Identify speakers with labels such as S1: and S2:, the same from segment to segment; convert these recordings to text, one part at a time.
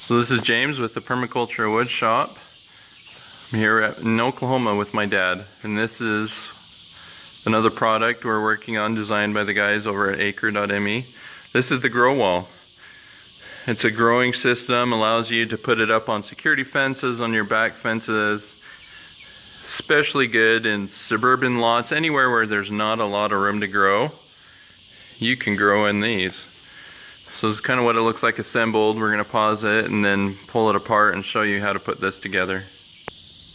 S1: So this is James with the Permaculture Woodshop. I'm here in Oklahoma with my dad, and this is another product we're working on, designed by the guys over at acre.me. This is the grow wall. It's a growing system, allows you to put it up on security fences, on your back fences. Especially good in suburban lots, anywhere where there's not a lot of room to grow. You can grow in these. So this is kind of what it looks like assembled. We're going to pause it and then pull it apart and show you how to put this together.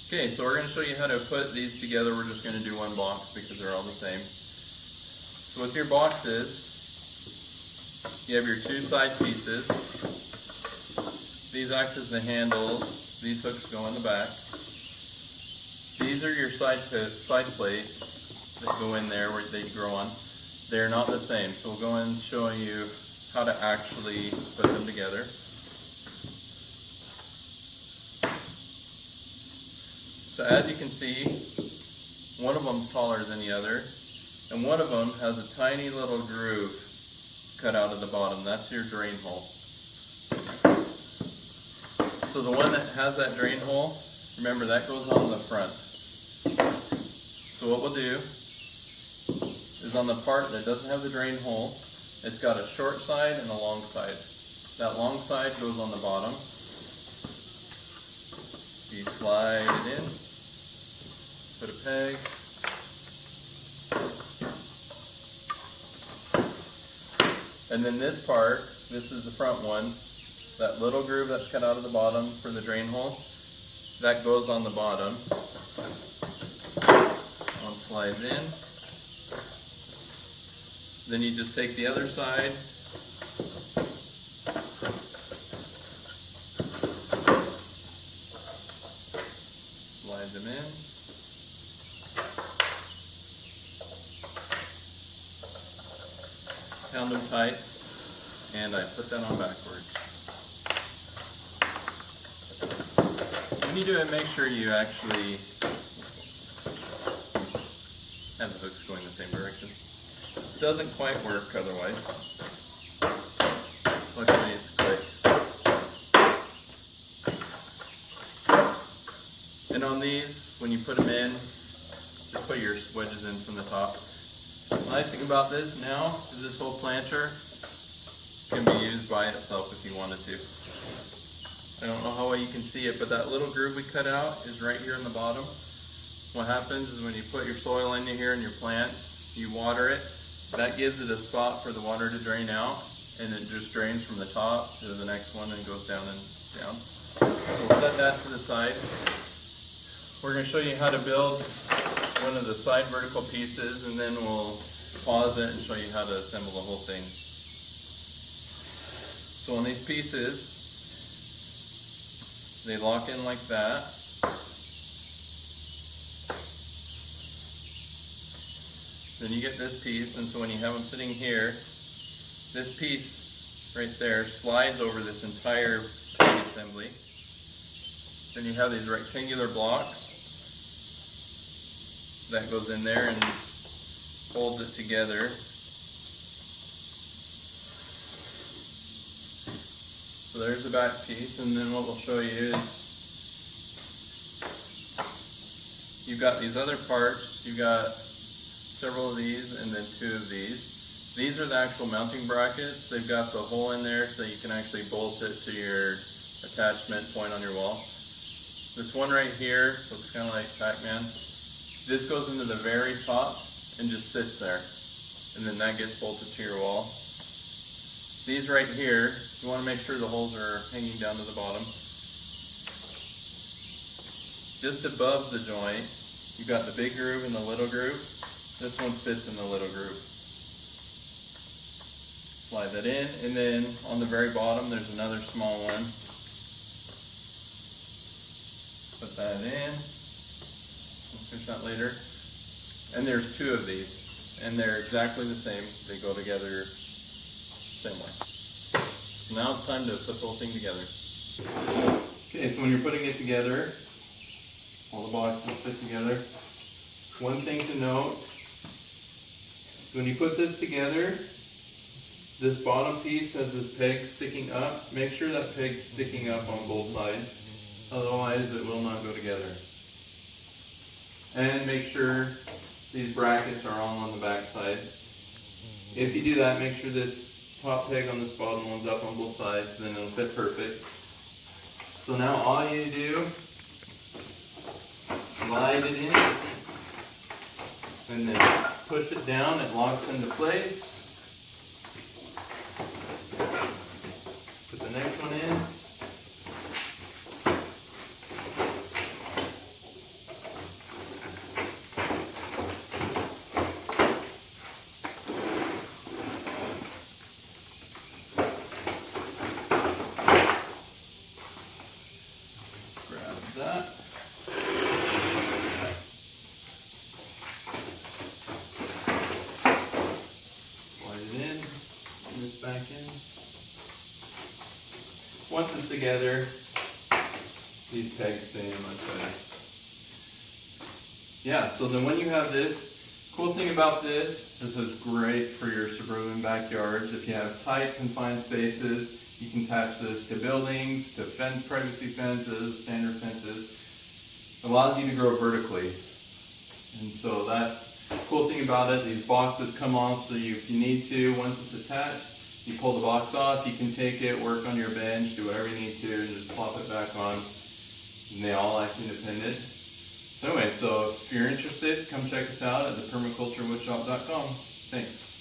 S1: Okay, so we're going to show you how to put these together. We're just going to do one box because they're all the same. So with your boxes, you have your two side pieces. These act as the handles. These hooks go in the back. These are your side plates that go in there where they grow on. They're not the same, so we'll go in and show you how to actually put them together. So as you can see, one of them's taller than the other, and one of them has a tiny little groove cut out of the bottom. That's your drain hole. So the one that has that drain hole, remember that goes on the front. So what we'll do is on the part that doesn't have the drain hole, it's got a short side and a long side. That long side goes on the bottom. You slide it in, put a peg, and then this part, this is the front one, that little groove that's cut out of the bottom for the drain hole, that goes on the bottom. One slides in. Then you just take the other side, slide them in, pound them tight, and I put that on backwards. When you do it, make sure you actually have the hooks going the same direction. Doesn't quite work otherwise. Luckily it's quick. And on these, when you put them in, just put your wedges in from the top. The nice thing about this now is this whole planter can be used by itself if you wanted to. I don't know how well you can see it, but that little groove we cut out is right here in the bottom. What happens is when you put your soil into here and your plants, you water it. That gives it a spot for the water to drain out, and it just drains from the top to the next one and goes down and down. So we'll set that to the side. We're going to show you how to build one of the side vertical pieces, and then we'll pause it and show you how to assemble the whole thing. So on these pieces, they lock in like that. Then you get this piece, and so when you have them sitting here, this piece right there slides over this entire assembly. Then you have these rectangular blocks that goes in there and holds it together. So there's the back piece, and then what we'll show you is you've got these other parts. You've got several of these and then two of these. These are the actual mounting brackets. They've got the hole in there so you can actually bolt it to your attachment point on your wall. This one right here looks kind of like Pac-Man. This goes into the very top and just sits there, and then that gets bolted to your wall. These right here, you want to make sure the holes are hanging down to the bottom. Just above the joint, you've got the big groove and the little groove. This one fits in the little groove. Slide that in, and then on the very bottom there's another small one. Put that in. We'll finish that later. And there's two of these, and they're exactly the same. They go together same way. So now it's time to put the whole thing together. Okay, so when you're putting it together, all the boxes fit together. One thing to note, when you put this together, This bottom piece has this peg sticking up. Make sure that peg's sticking up on both sides, otherwise it will not go together. And make sure these brackets are all on the back side. If you do that, make sure this top peg on this bottom one's up on both sides, then it'll fit perfect. So now all you do, slide it in, and then push it down, it locks into place. Put the next one in. Grab that. Slide it in, put this back in. Once it's together, these pegs stay in much better. Yeah, so then when you have this, cool thing about this is great for your suburban backyards. If you have tight, confined spaces, you can attach this to buildings, to privacy fences, standard fences. It allows you to grow vertically. And so that cool thing about it, these boxes come off, so if you need to, once it's attached, you pull the box off, you can take it, work on your bench, do whatever you need to, and just plop it back on. And they all act independent. So anyway, so if you're interested, come check us out at thepermaculturewoodshop.com. Thanks.